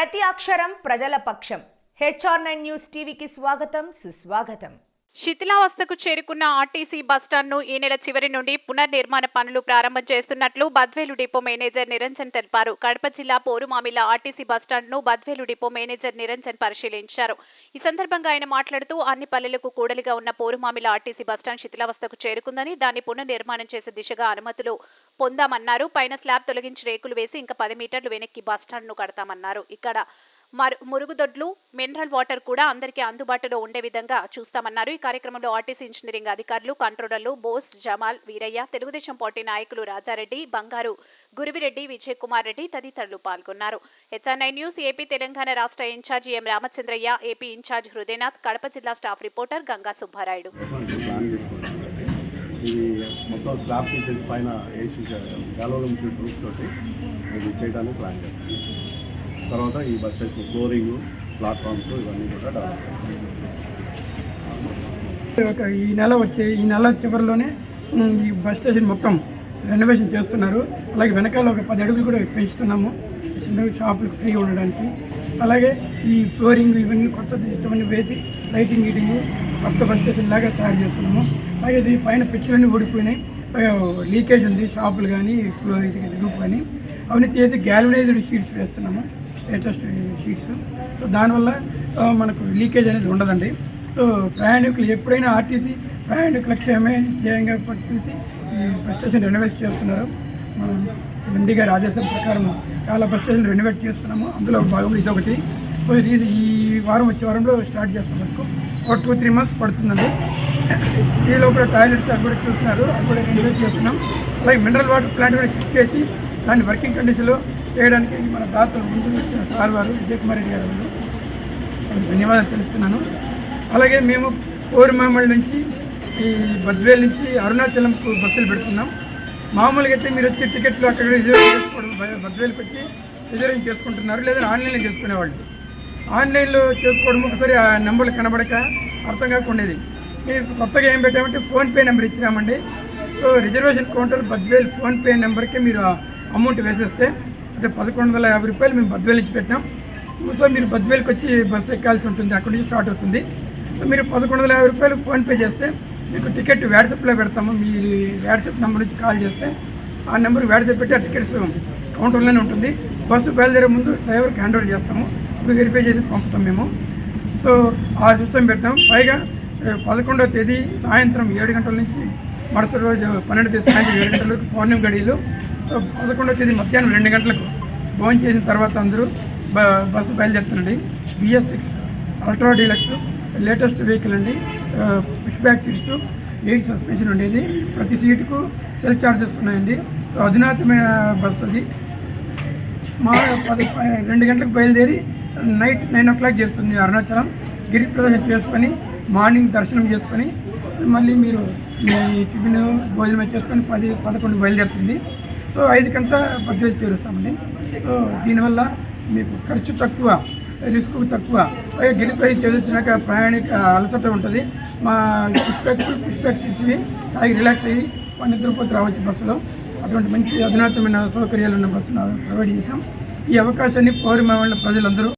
ప్రతి అక్షరం ప్రజల పక్షం. HR9 న్యూస్ టీవీకి స్వాగతం, సుస్వాగతం. శిథిలావస్థకు చేరుకున్న ఆర్టీసీ బస్టాండ్ను ఈ నెల చివరి నుండి పునర్నిర్మాణ పనులు ప్రారంభం చేస్తున్నట్లు బద్వేలు డిపో మేనేజర్ నిరంజన్ తెలిపారు. కడప జిల్లా పోరుమామిల ఆర్టీసీ బస్టాండ్ను బద్వేలు డిపో మేనేజర్ నిరంజన్ పరిశీలించారు. ఈ సందర్భంగా ఆయన మాట్లాడుతూ అన్ని పల్లెలకు కూడలిగా ఉన్న పోరుమామిల ఆర్టీసీ బస్టాండ్ శిథిలావస్థకు చేరుకుందని, దాన్ని పునర్నిర్మాణం చేసే దిశగా అనుమతులు పొందామన్నారు. పైన స్లాబ్ తొలగించి రేకులు వేసి ఇంకా 10 మీటర్లు వెనక్కి బస్టాండ్ను కడతామన్నారు. ఇక్కడ మురుగుదొడ్లు, మినరల్ వాటర్ కూడా అందరికీ అందుబాటులో ఉండే విధంగా చూస్తామన్నారు. ఈ కార్యక్రమంలో ఆర్టీసీ ఇంజనీరింగ్ అధికారులు, కంట్రోలర్లు బోస్, జమాల్, వీరయ్య, తెలుగుదేశం పార్టీ నాయకులు రాజారెడ్డి, బంగారు, గురువిరెడ్డి, విజయ్ కుమార్ రెడ్డి తదితరులు పాల్గొన్నారు. HR9 న్యూస్ ఏపీ తెలంగాణ రాష్ట్ర ఇన్ఛార్జ్ ఎం రామచంద్రయ్య, ఏపీ ఇన్ఛార్జ్ హృదయనాథ్, కడప జిల్లా స్టాఫ్ రిపోర్టర్ గంగా సుబ్బారాయుడు. ఇది మొత్తం స్లాబ్ తీసేసి పైన ఏసీ గాలోలం రూఫ్ తోటి ఇది చేయడానికి ప్లాన్ చేస్తాం. తర్వాత ఈ బస్ స్టేషన్ ఫ్లోరింగ్, ప్లాట్ఫామ్స్ ఇవన్నీ కూడా ఈ నెల చివరిలోనే ఈ బస్ స్టేషన్ మొత్తం రెనోవేషన్ చేస్తున్నారు. అలాగే వెనకాల ఒక 10 అడుగులు కూడా పెంచుతున్నాము చిన్న షాపులకు ఫ్రీ ఉండడానికి. అలాగే ఈ ఫ్లోరింగ్ ఇవన్నీ కొత్త సిస్టమ్ అన్ని వేసి లైటింగ్ గీటింగ్ కొత్త బస్ స్టేషన్ లాగా తయారు చేస్తున్నాము. అలాగే ఇది పైన పిచ్చులన్నీ ఊడిపోయినాయి, లీకేజ్ ఉంది, షాపులు కానీ రూఫ్ కానీ అవన్నీ చేసి గ్యాల్వనైజ్డ్ షీట్స్ వేస్తున్నాము, లేటెస్ట్ షీట్స్. సో దానివల్ల మనకు లీకేజ్ అనేది ఉండదండి. సో ప్రయాణికులు ఎప్పుడైనా ఆర్టీసీ ప్రయాణికుల క్షేమే ధ్యేయంగా చూసి ఈ బస్ స్టేషన్ రెనోవేట్ చేస్తున్నారు. మనం ఎండీ గారి ఆదేశం ప్రకారం చాలా బస్ స్టేషన్ రెనోవేట్ చేస్తున్నాము. అందులో భాగంలో ఇదొకటి. సో ఇది ఈ వారం వచ్చే వారంలో స్టార్ట్ చేస్తాం. వరకు ఒక 2-3 months పడుతుందండి. ఈ లోపల టాయిలెట్స్ అవి కూడా చూస్తున్నారు, అవి కూడా రెనోవేట్ చేస్తున్నాం. అలాగే మినరల్ వాటర్ ప్లాంట్ కూడా షిఫ్ట్ చేసి దాన్ని వర్కింగ్ కండిషన్లో చేయడానికి మన దాతలు ముందు వచ్చిన సార్ వారు విజయ్ కుమార్ రెడ్డి గారు ధన్యవాదాలు తెలుస్తున్నాను. అలాగే మేము పోరుమామిళ్ళ నుంచి ఈ బద్వేల్ నుంచి అరుణాచలంకు బస్సులు పెడుతున్నాం. మామూలుగా అయితే మీరు వచ్చి టికెట్లు అక్కడ రిజర్వ్ చేసుకోవడం, బద్వేల్కి వచ్చి రిజర్వేషన్ చేసుకుంటున్నారు, లేదా ఆన్లైన్లో చేసుకునేవాళ్ళు. ఆన్లైన్లో చేసుకోవడం ఒకసారి ఆ నెంబర్లు కనబడక అర్థం కాకుండేది. మీకు కొత్తగా ఏం పెట్టామంటే ఫోన్పే నెంబర్ ఇచ్చినామండి. So reservation counter Badvel PhonePe నెంబర్కే మీరు అమౌంట్ వేసేస్తే, అంటే 1150 రూపాయలు మేము బద్వేల్ నుంచి పెట్టాం. సో మీరు బద్వేల్కి వచ్చి బస్సు ఎక్కాల్సి ఉంటుంది, అక్కడి నుంచి స్టార్ట్ అవుతుంది. సో మీరు 1150 రూపాయలు ఫోన్పే చేస్తే మీకు టికెట్ వాట్సాప్లో పెడతాము. మీ వాట్సాప్ నెంబర్ నుంచి కాల్ చేస్తే ఆ నెంబర్ వాట్సాప్ పెట్టి ఆ టికెట్స్ కౌంటర్లోనే ఉంటుంది. బస్సు బయలుదేరే ముందు డ్రైవర్కి హ్యాండ్ ఓవర్ చేస్తాము, ఇప్పుడు వెరిఫై చేసి పంపుతాం మేము. సో ఆ సిస్టమ్ పెట్టాం. పైగా 11వ తేదీ సాయంత్రం 7 గంటల నుంచి మరుసటి రోజు 12వ తేదీ సాయంత్రం 7 గంటల వరకు పౌర్ణమి గడియలు. సో 11వ తేదీ మధ్యాహ్నం 2 గంటలకు భోజనం చేసిన తర్వాత అందరూ బస్సు బయలుదేరుతుందండి. BS6 ultra deluxe latest vehicle అండి. పుష్ బ్యాక్ సీట్స్, 8 సస్పెన్షన్ ఉండేది. ప్రతి సీటుకు సెల్ ఛార్జెస్ ఉన్నాయండి. సో అధునాతమైన బస్సు అది. మా 2 గంటలకు బయలుదేరి నైట్ 9 o'clock చేరుతుంది అరుణాచలం. గిరి ప్రదర్శన చేసుకొని మార్నింగ్ దర్శనం చేసుకొని మళ్ళీ మీరు మీ టిఫిన్ భోజనం చేసుకొని 10-11 బయలుదేరుతుంది. సో 5 బద్వేలు చేరుస్తామండి. సో దీనివల్ల మీకు ఖర్చు తక్కువ, రిస్క్ తక్కువ. గిరిపై చేదొచ్చినాక ప్రయాణిక అలసట ఉంటుంది. మా పుష్పాక్ సీట్స్వి తాగి రిలాక్స్ అయ్యి నిద్రపోతే రావచ్చు బస్సులో. అటువంటి మంచి అధునాతమైన సౌకర్యాలు ఉన్న బస్సును ప్రొవైడ్ చేశాం. ఈ అవకాశాన్ని పౌరమామిళ్ళ ప్రజలందరూ